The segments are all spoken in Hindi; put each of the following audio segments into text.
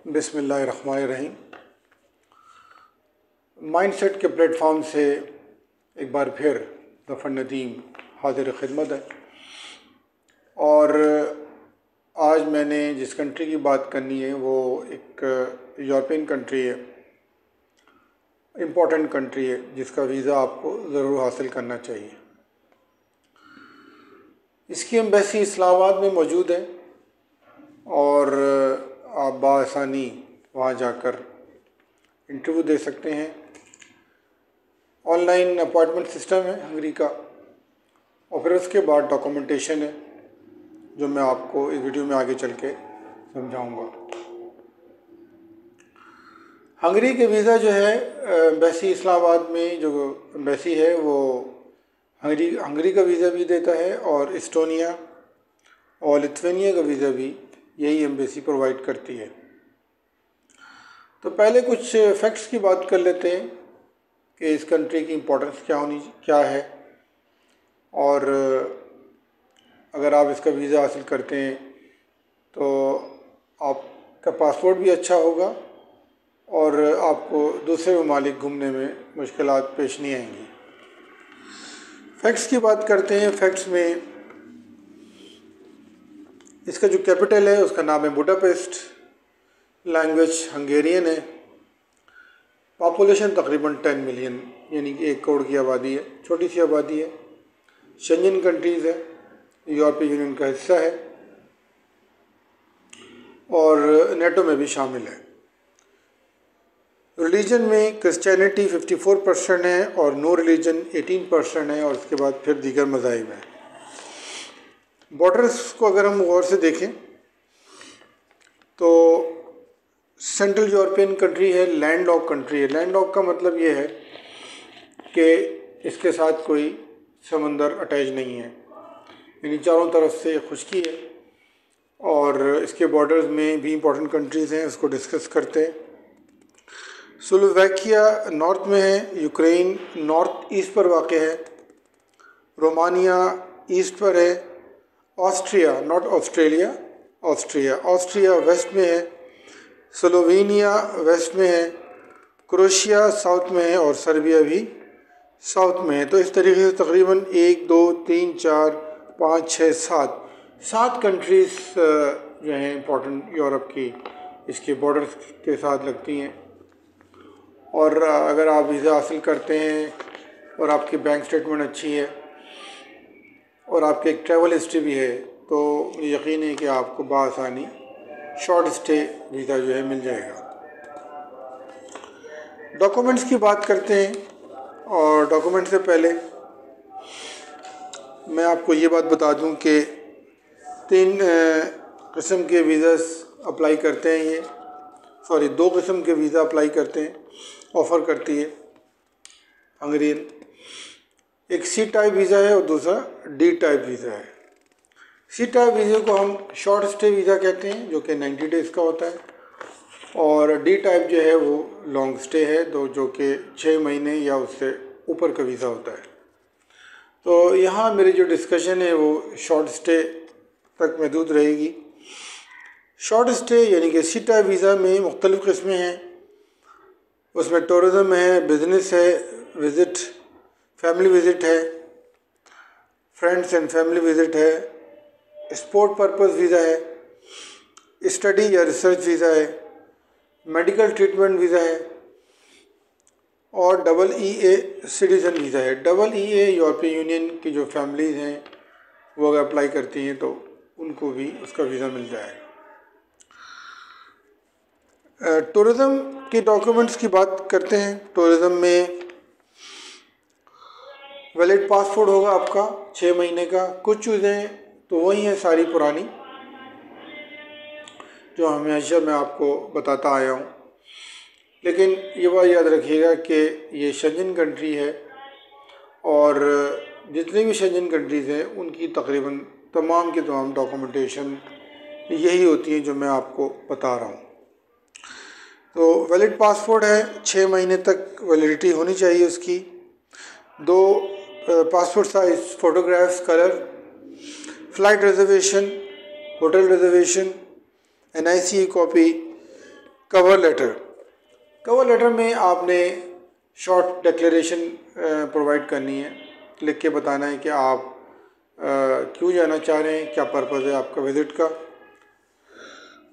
बिस्मिल्लाहिर्रहमानिर्रहीम। माइंडसेट के प्लेटफॉर्म से एक बार फिर ज़फ़र नदीम हाज़िर खिदमत है। और आज मैंने जिस कंट्री की बात करनी है वो एक यूरोपियन कंट्री है, इम्पोर्टेंट कंट्री है, जिसका वीज़ा आपको ज़रूर हासिल करना चाहिए। इसकी एम्बेसी इस्लामाबाद में मौजूद है और आप बआसानी वहाँ जाकर इंटरव्यू दे सकते हैं। ऑनलाइन अपॉइंटमेंट सिस्टम है हंगरी का, और फिर उसके बाद डॉक्यूमेंटेशन है जो मैं आपको इस वीडियो में आगे चल के समझाऊँगा। हंगरी के वीज़ा जो है एम्बेसी इस्लामाबाद में जो एम्बेसी है वो हंगरी का वीज़ा भी देता है, और इस्टोनिया और लिथुआनिया का वीज़ा भी यही एम्बेसी प्रोवाइड करती है। तो पहले कुछ फैक्ट्स की बात कर लेते हैं कि इस कंट्री की इम्पोर्टेंस क्या है, और अगर आप इसका वीज़ा हासिल करते हैं तो आपका पासपोर्ट भी अच्छा होगा और आपको दूसरे ममालिक घूमने में मुश्किलात पेश नहीं आएंगी। फैक्ट्स की बात करते हैं। फैक्ट्स में इसका जो कैपिटल है उसका नाम है बुडापेस्ट, लैंग्वेज हंगेरियन है, पॉपुलेशन तकरीबन 10 मिलियन यानी कि 1 करोड़ की आबादी है, छोटी सी आबादी है। शेंजन कंट्रीज़ है, यूरोपीय यूनियन का हिस्सा है और नेटो में भी शामिल है। रिलीजन में क्रिश्चियनिटी 54% है और नो रिलीजन 18% है, और उसके बाद फिर दीगर मज़ाहिब हैं। बॉर्डर्स को अगर हम गौर से देखें तो सेंट्रल यूरोपियन कंट्री है, लैंड लॉक कंट्री है। लैंड लॉक का मतलब ये है कि इसके साथ कोई समंदर अटैच नहीं है, यानी चारों तरफ से खुश्की है। और इसके बॉर्डर्स में भी इंपॉर्टेंट कंट्रीज़ हैं, उसको डिस्कस करते हैं। स्लोवाकिया नॉर्थ में है, यूक्रेन नॉर्थ ईस्ट पर वाक़ है, रोमानिया ईस्ट पर है, Austria not Australia, Austria west में है, स्लोवेनिया वेस्ट में है, क्रोएशिया साउथ में है और सर्बिया भी साउथ में है। तो इस तरीके से तकरीबन 1 2 3 4 5 6 7 कंट्रीज़ जो हैं इम्पोर्टेंट यूरोप की इसके बॉर्डर्स के साथ लगती हैं। और अगर आप वीज़ा हासिल करते हैं और आपकी बैंक स्टेटमेंट अच्छी है और आपकी एक ट्रैवल हिस्ट्री भी है तो यकीन है कि आपको बआसानी शॉर्ट स्टे वीज़ा जो है मिल जाएगा। डॉक्यूमेंट्स की बात करते हैं, और डॉक्यूमेंट से पहले मैं आपको ये बात बता दूं कि 3 किस्म के वीज़ास अप्लाई करते हैं। 2 किस्म के वीज़ा अप्लाई करते हैं, ऑफ़र करती है हंगेरियन। एक सी टाइप वीज़ा है और दूसरा डी टाइप वीज़ा है। सी टाइप वीज़े को हम शॉर्ट स्टे वीज़ा कहते हैं जो कि 90 डेज़ का होता है, और डी टाइप जो है वो लॉन्ग स्टे है जो कि 6 महीने या उससे ऊपर का वीज़ा होता है। तो यहाँ मेरी जो डिस्कशन है वो शॉर्ट स्टे तक महदूद रहेगी। शॉर्ट स्टे यानी कि सी टाइप वीज़ा में मुख्तलिफ़ किस्में हैं। उसमें टूरिज़म है, बिज़नेस है, विज़िट, फैमिली विज़िट है, फ्रेंड्स एंड फैमिली विज़िट है, स्पोर्ट पर्पस वीज़ा है, स्टडी या रिसर्च वीज़ा है, मेडिकल ट्रीटमेंट वीज़ा है, और EEA सिटीज़न वीज़ा है। EEA यूरोपीय यूनियन की जो फैमिलीज़ हैं वो अगर अप्लाई करती हैं तो उनको भी उसका वीज़ा मिल जाएगा। टूरिज़म के डॉक्यूमेंट्स की बात करते हैं। टूरिज़म में वैलिड पासपोर्ट होगा आपका 6 महीने का। कुछ चीज़ें तो वही हैं सारी पुरानी जो हमेशा मैं आपको बताता आया हूँ, लेकिन ये बात याद रखिएगा कि ये शेंजन कंट्री है और जितनी भी शेंजन कंट्रीज़ हैं उनकी तकरीबन तमाम की तमाम डॉक्यूमेंटेशन यही होती है जो मैं आपको बता रहा हूँ। तो वैलिड पासपोर्ट है, 6 महीने तक वैलिडिटी होनी चाहिए उसकी। 2 passport size photographs, colour, flight reservation, hotel reservation, NIC copy, cover letter. Cover letter में आपने शॉर्ट डिक्लेरेशन प्रोवाइड करनी है, लिख के बताना है कि आप क्यों जाना चाह रहे हैं, क्या पर्पज़ है आपका विज़िट का।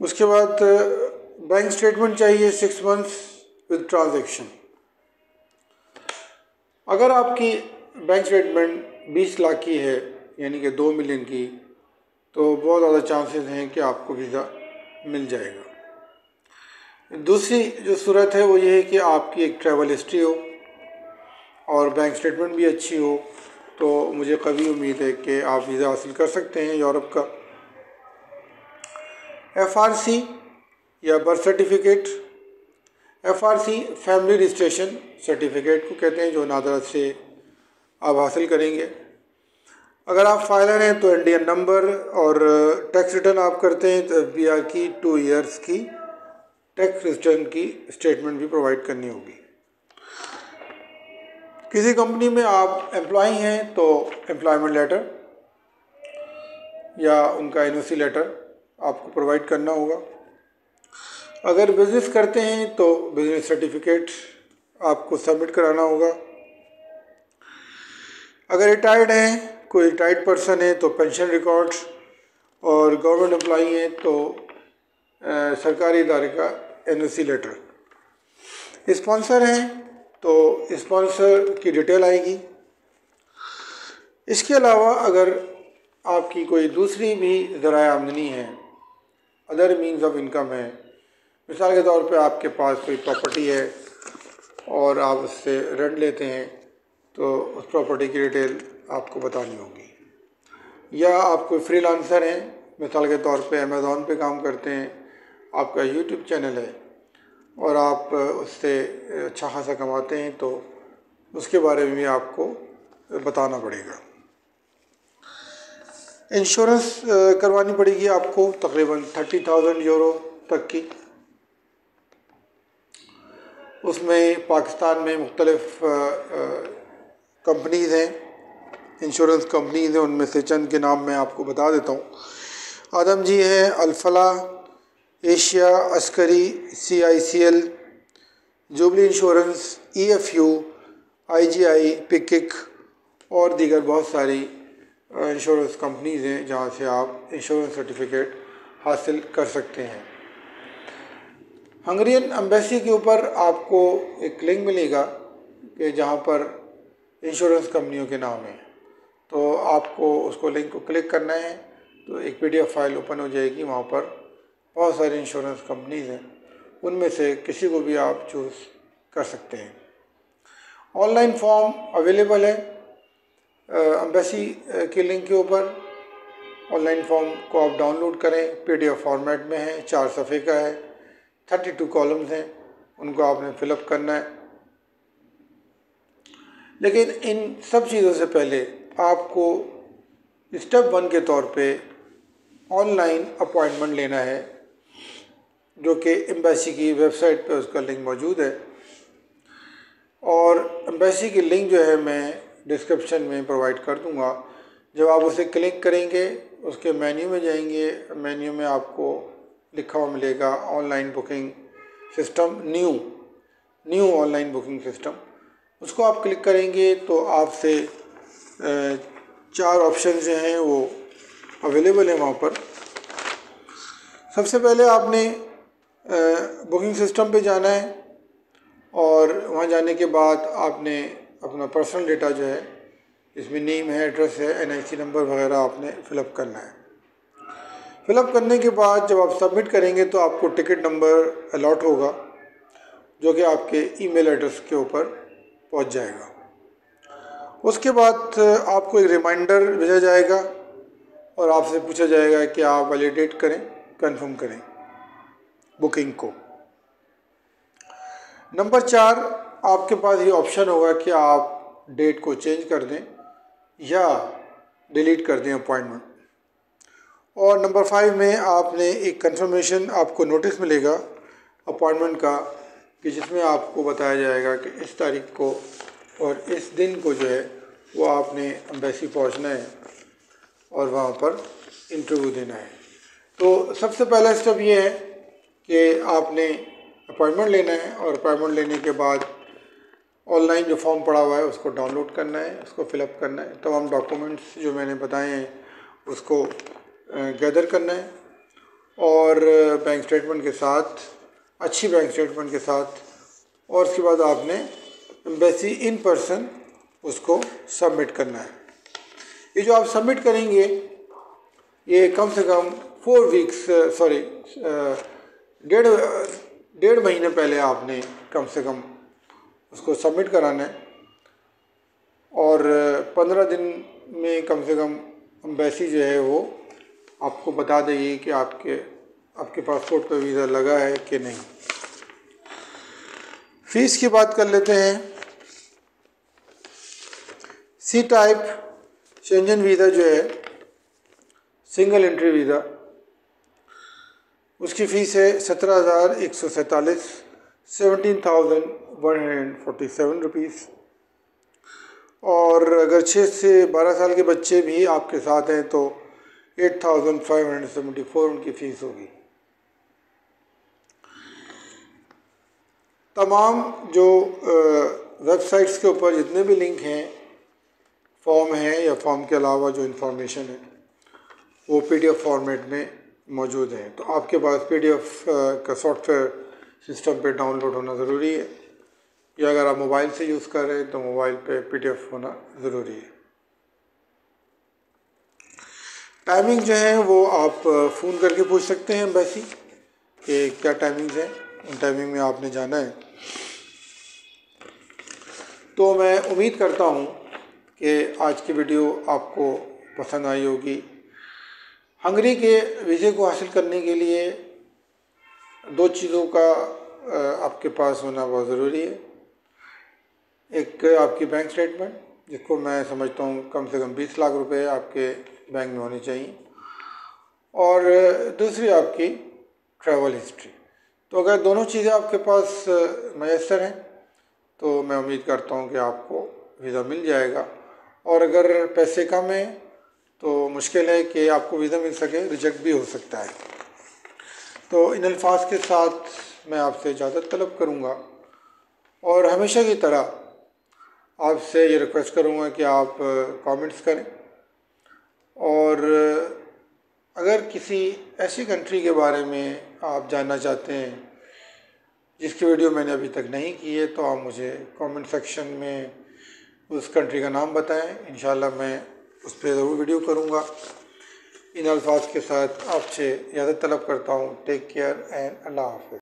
उसके बाद बैंक स्टेटमेंट चाहिए 6 मंथ्स विद ट्रांजैक्शन। अगर आपकी बैंक स्टेटमेंट 20 लाख की है, यानी कि 2 मिलियन की, तो बहुत ज़्यादा चांसेस हैं कि आपको वीज़ा मिल जाएगा। दूसरी जो सूरत है वो ये है कि आपकी एक ट्रैवल हिस्ट्री हो और बैंक स्टेटमेंट भी अच्छी हो, तो मुझे कभी उम्मीद है कि आप वीज़ा हासिल कर सकते हैं यूरोप का। FRC या birth certificate. FRC family registration certificate को कहते हैं, जो नादरा से आप हासिल करेंगे। अगर आप फाइलर हैं तो इंडियन नंबर, और टैक्स रिटर्न आप करते हैं तो FBR की 2 ईयर्स की टैक्स रिटर्न की स्टेटमेंट भी प्रोवाइड करनी होगी। किसी कंपनी में आप एम्प्लॉई हैं तो एम्प्लॉयमेंट लेटर या उनका NOC लेटर आपको प्रोवाइड करना होगा। अगर बिज़नेस करते हैं तो बिज़नेस सर्टिफिकेट आपको सबमिट कराना होगा। अगर रिटायर्ड हैं, कोई रिटायर्ड पर्सन है, तो पेंशन रिकॉर्ड, और गवर्नमेंट एम्प्लॉई हैं तो सरकारी इदारे का NOC लेटर। स्पॉन्सर हैं तो स्पॉन्सर की डिटेल आएगी। इसके अलावा अगर आपकी कोई दूसरी भी ज़राए आमदनी है, अदर मीन्स ऑफ इनकम है, मिसाल के तौर पे आपके पास कोई प्रॉपर्टी है और आप उससे रेंट लेते हैं, तो उस प्रॉपर्टी की डिटेल आपको बतानी होगी। या आप कोई फ्रीलांसर हैं, मिसाल के तौर पे अमेज़ॉन पे काम करते हैं, आपका यूट्यूब चैनल है और आप उससे अच्छा खासा कमाते हैं, तो उसके बारे में भी आपको बताना पड़ेगा। इंश्योरेंस करवानी पड़ेगी आपको तकरीबन 30,000 यूरो तक की। उसमें पाकिस्तान में मुख्तलिफ कंपनीज़ हैं, इंश्योरेंस कंपनीज़ हैं, उनमें से चंद के नाम मैं आपको बता देता हूँ। आदम जी है, Alfalah, Asia, Askari, CICL, jubilee insurance, EFU, IGI, पिकिक और दीगर बहुत सारी इंश्योरेंस कंपनीज़ हैं जहाँ से आप इंश्योरेंस सर्टिफिकेट हासिल कर सकते हैं। हंगेरियन एम्बेसी के ऊपर आपको एक लिंक मिलेगा कि जहाँ पर इंश्योरेंस कंपनियों के नाम हैं, तो आपको उसको लिंक को क्लिक करना है, तो एक PDF फाइल ओपन हो जाएगी। वहाँ पर बहुत सारी इंश्योरेंस कंपनीज़ हैं, उनमें से किसी को भी आप चूज़ कर सकते हैं। ऑनलाइन फॉर्म अवेलेबल है एम्बेसी के लिंक के ऊपर। ऑनलाइन फॉर्म को आप डाउनलोड करें, PDF फॉर्मेट में है, 4 सफ़े का है, 32 कॉलम्स हैं, उनको आपने फिलअप करना है। लेकिन इन सब चीज़ों से पहले आपको स्टेप 1 के तौर पे ऑनलाइन अपॉइंटमेंट लेना है, जो कि एम्बेसी की वेबसाइट पे उसका लिंक मौजूद है, और एम्बेसी की लिंक जो है मैं डिस्क्रिप्शन में प्रोवाइड कर दूंगा। जब आप उसे क्लिक करेंगे, उसके मेन्यू में जाएंगे, मेन्यू में आपको लिखा हुआ मिलेगा online booking system, new online booking system. उसको आप क्लिक करेंगे तो आपसे 4 ऑप्शन जो हैं वो अवेलेबल हैं वहाँ पर। सबसे पहले आपने बुकिंग सिस्टम पे जाना है, और वहाँ जाने के बाद आपने अपना पर्सनल डेटा जो है, इसमें नेम है, एड्रेस है, NIC नंबर वगैरह आपने फ़िलअप करना है। फ़िलअप करने के बाद जब आप सबमिट करेंगे तो आपको टिकट नंबर अलॉट होगा, जो कि आपके ईमेल एड्रेस के ऊपर पहुंच जाएगा। उसके बाद आपको एक रिमाइंडर भेजा जाएगा और आपसे पूछा जाएगा कि आप वैलिडेट करें, कंफर्म करें बुकिंग को। नंबर 4, आपके पास ये ऑप्शन होगा कि आप डेट को चेंज कर दें या डिलीट कर दें अपॉइंटमेंट। और नंबर 5 में आपने एक कंफर्मेशन, आपको नोटिस मिलेगा अपॉइंटमेंट का, कि जिसमें आपको बताया जाएगा कि इस तारीख को और इस दिन को जो है वो आपने एम्बेसी पहुंचना है और वहाँ पर इंटरव्यू देना है। तो सबसे पहला स्टेप ये है कि आपने अपॉइंटमेंट लेना है और अपॉइंटमेंट लेने के बाद ऑनलाइन जो फॉर्म पड़ा हुआ है उसको डाउनलोड करना है, उसको फिलअप करना है, तमाम डॉक्यूमेंट्स जो मैंने बताए हैं उसको गैदर करना है और बैंक स्टेटमेंट के साथ, अच्छी बैंक स्टेटमेंट के साथ, और उसके बाद आपने एम्बेसी इन पर्सन उसको सबमिट करना है। ये जो आप सबमिट करेंगे ये कम से कम 4 वीक्स डेढ़ महीने पहले आपने कम से कम उसको सबमिट कराना है और 15 दिन में कम से कम एम्बेसी जो है वो आपको बता देगी कि आपके पासपोर्ट पर वीज़ा लगा है कि नहीं। फ़ीस की बात कर लेते हैं। सी टाइप शेंजन वीज़ा जो है, सिंगल एंट्री वीज़ा, उसकी फ़ीस है 17,147 17,147 रुपीज़। और अगर 6 से 12 साल के बच्चे भी आपके साथ हैं तो 8,574 उनकी फ़ीस होगी। तमाम जो वेबसाइट्स के ऊपर जितने भी लिंक हैं, फॉर्म हैं या फॉर्म के अलावा जो इन्फॉर्मेशन है वो PDF फॉर्मेट में मौजूद है। तो आपके पास PDF का सॉफ्टवेयर सिस्टम पे डाउनलोड होना ज़रूरी है, या अगर आप मोबाइल से यूज़ कर रहे हैं तो मोबाइल पे PDF होना ज़रूरी है। टाइमिंग जो है वो आप फ़ोन करके पूछ सकते हैं एम्बेसी कि क्या टाइमिंग्स हैं, उन टाइमिंग में आपने जाना है। तो मैं उम्मीद करता हूँ कि आज की वीडियो आपको पसंद आई होगी। हंगरी के वीज़े को हासिल करने के लिए 2 चीज़ों का आपके पास होना बहुत ज़रूरी है। एक आपकी बैंक स्टेटमेंट, जिसको मैं समझता हूँ कम से कम 20 लाख रुपए आपके बैंक में होनी चाहिए, और दूसरी आपकी ट्रैवल हिस्ट्री। तो अगर दोनों चीज़ें आपके पास मैसर हैं तो मैं उम्मीद करता हूँ कि आपको वीज़ा मिल जाएगा। और अगर पैसे कम हैं तो मुश्किल है कि आपको वीज़ा मिल सके, रिजेक्ट भी हो सकता है। तो इन अल्फाज के साथ मैं आपसे इजाज़त तलब करूँगा और हमेशा की तरह आपसे ये रिक्वेस्ट करूँगा कि आप कमेंट्स करें, और अगर किसी ऐसी कंट्री के बारे में आप जानना चाहते हैं जिसकी वीडियो मैंने अभी तक नहीं की है तो आप मुझे कमेंट सेक्शन में उस कंट्री का नाम बताएं। इंशाल्लाह मैं उस पर ज़रूर वीडियो करूँगा। इन अल्फाज के साथ आपसे इजाज़त तलब करता हूँ। टेक केयर एंड अल्लाह हाफ़िज़।